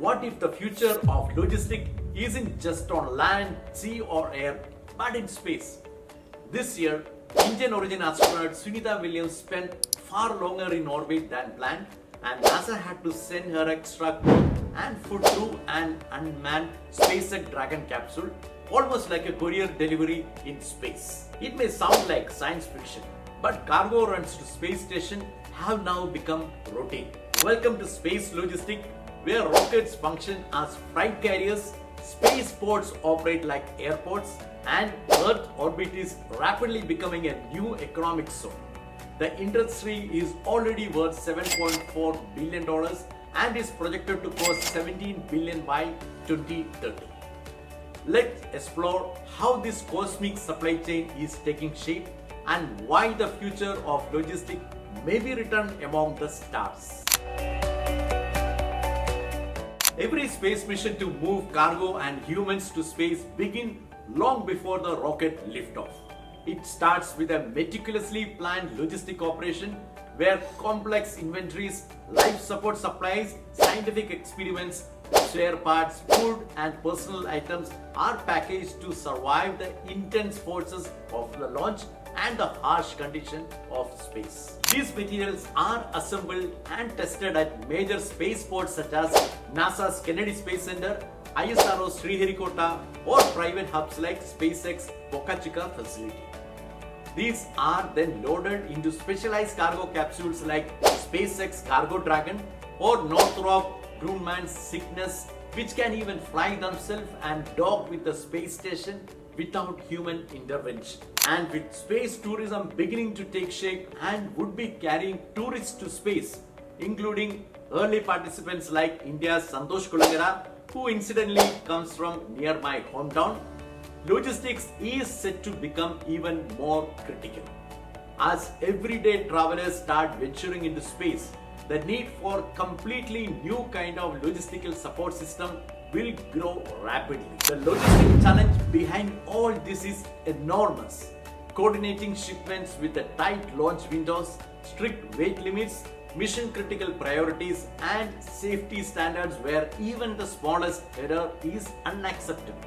What if the future of logistics isn't just on land, sea or air, but in space? This year, Indian origin astronaut Sunita Williams spent far longer in orbit than planned, and NASA had to send her extra clothes and food through an unmanned SpaceX Dragon capsule, almost like a courier delivery in space. It may sound like science fiction, but cargo runs to space station have now become routine. Welcome to Space Logistics, where rockets function as freight carriers, spaceports operate like airports, and Earth orbit is rapidly becoming a new economic zone. The industry is already worth $7.4 billion and is projected to cost $17 billion by 2030. Let's explore how this cosmic supply chain is taking shape and why the future of logistics may be written among the stars. Every space mission to move cargo and humans to space begins long before the rocket liftoff. It starts with a meticulously planned logistic operation where complex inventories, life support supplies, scientific experiments, spare parts, food and personal items are packaged to survive the intense forces of the launch and the harsh condition of space. These materials are assembled and tested at major spaceports such as NASA's Kennedy Space Center, ISRO's 𝐒𝐮𝐬𝐿, or private hubs like SpaceX Boca Chica facility. These are then loaded into specialized cargo capsules like SpaceX Cargo Dragon or Northrop Grumman's Cygnus, which can even fly themselves and dock with the space station without human intervention. And with space tourism beginning to take shape and would be carrying tourists to space, including early participants like India's Santosh Kulagara, who incidentally comes from near my hometown, logistics is set to become even more critical. As everyday travelers start venturing into space, the need for completely new kind of logistical support system will grow rapidly. The logistic challenge behind all this is enormous. Coordinating shipments with the tight launch windows, strict weight limits, mission critical priorities and safety standards where even the smallest error is unacceptable.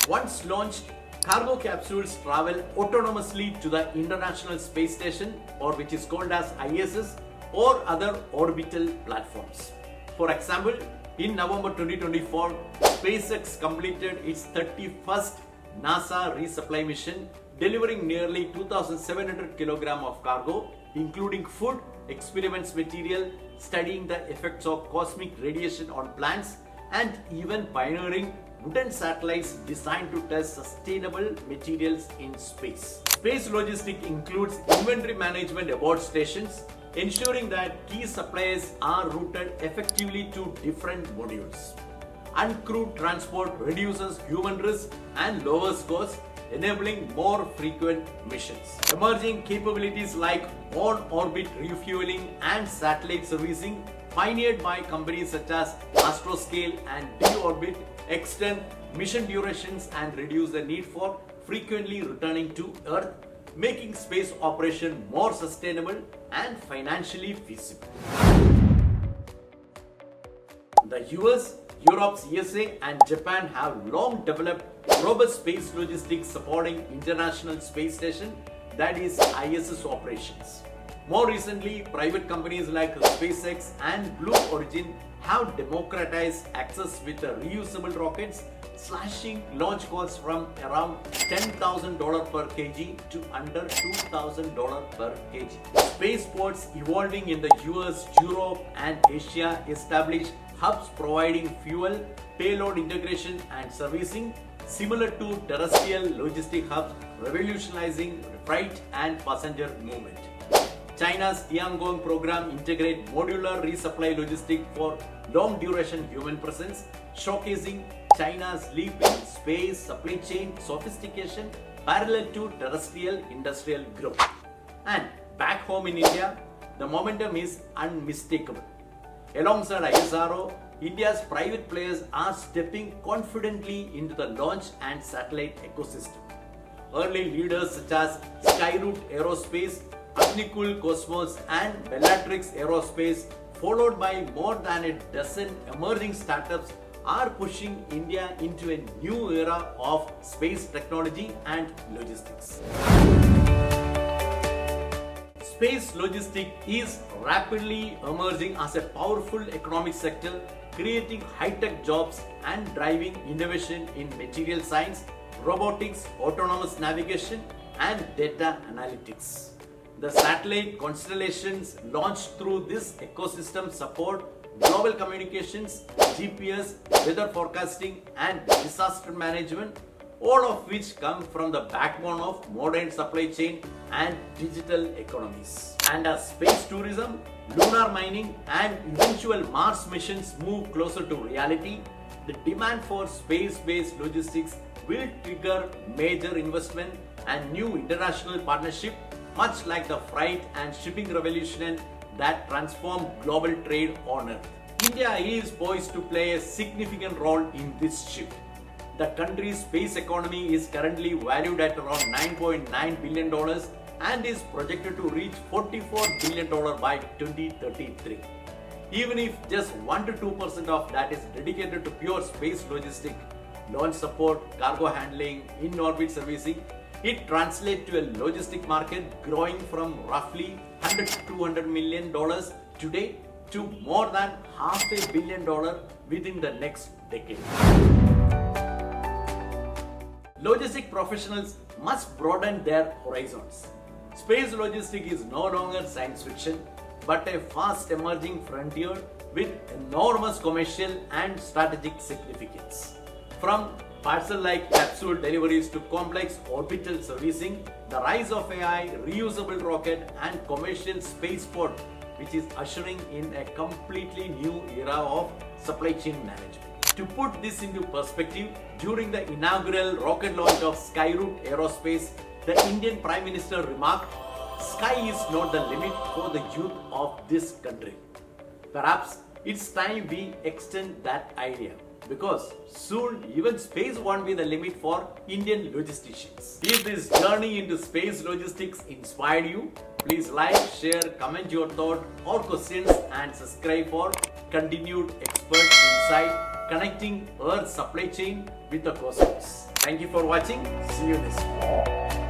Once launched, cargo capsules travel autonomously to the International Space Station, or which is called as ISS, or other orbital platforms. For example, in November 2024, SpaceX completed its 31st NASA resupply mission, delivering nearly 2,700 kilograms of cargo, including food, experiments material, studying the effects of cosmic radiation on plants, and even pioneering wooden satellites designed to test sustainable materials in space. Space logistics includes inventory management aboard stations, ensuring that key supplies are routed effectively to different modules. Uncrewed transport reduces human risk and lowers costs, enabling more frequent missions. Emerging capabilities like on-orbit refueling and satellite servicing, pioneered by companies such as Astroscale and D-Orbit, extend mission durations and reduce the need for frequently returning to Earth, making space operation more sustainable and financially feasible. The US, Europe's USA and Japan have long developed robust space logistics supporting International Space Station, that is ISS operations. More recently, private companies like SpaceX and Blue Origin have democratized access with the reusable rockets, slashing launch costs from around $10,000 per kg to under $2,000 per kg. Spaceports evolving in the US, Europe and Asia established hubs providing fuel, payload integration and servicing, similar to terrestrial logistic hubs, revolutionizing freight and passenger movement. China's Tiangong program integrates modular resupply logistics for long-duration human presence, showcasing China's leap in space supply chain sophistication parallel to terrestrial industrial growth. And back home in India, the momentum is unmistakable. Alongside ISRO, India's private players are stepping confidently into the launch and satellite ecosystem. Early leaders such as Skyroot Aerospace, Agnikul Cosmos and Bellatrix Aerospace followed by more than a dozen emerging startups, are pushing India into a new era of space technology and logistics. Space logistics is rapidly emerging as a powerful economic sector, creating high-tech jobs and driving innovation in material science, robotics, autonomous navigation, and data analytics. The satellite constellations launched through this ecosystem support global communications, GPS, weather forecasting, and disaster management, all of which come from the backbone of modern supply chain and digital economies. And as space tourism, lunar mining, and eventual Mars missions move closer to reality, the demand for space-based logistics will trigger major investment and new international partnership, much like the freight and shipping revolution that transformed global trade on Earth. India is poised to play a significant role in this shift. The country's space economy is currently valued at around $9.9 billion and is projected to reach $44 billion by 2033. Even if just 1 to 2% of that is dedicated to pure space logistics, launch support, cargo handling, in-orbit servicing, it translates to a logistic market growing from roughly $100 to $200 million today to more than $500 million within the next decade. Logistic professionals must broaden their horizons. Space logistics is no longer science fiction, but a fast emerging frontier with enormous commercial and strategic significance. From parcel-like capsule deliveries to complex orbital servicing, the rise of AI, reusable rocket, and commercial spaceport, which is ushering in a completely new era of supply chain management. To put this into perspective, during the inaugural rocket launch of Skyroot Aerospace, the Indian Prime Minister remarked, "Sky is not the limit for the youth of this country." Perhaps it's time we extend that idea, because soon even space won't be the limit for Indian logisticians. If this journey into space logistics inspired you, please like, share, comment your thought or questions, and subscribe for continued expert insight connecting Earth's supply chain with the cosmos. Thank you for watching. See you next time.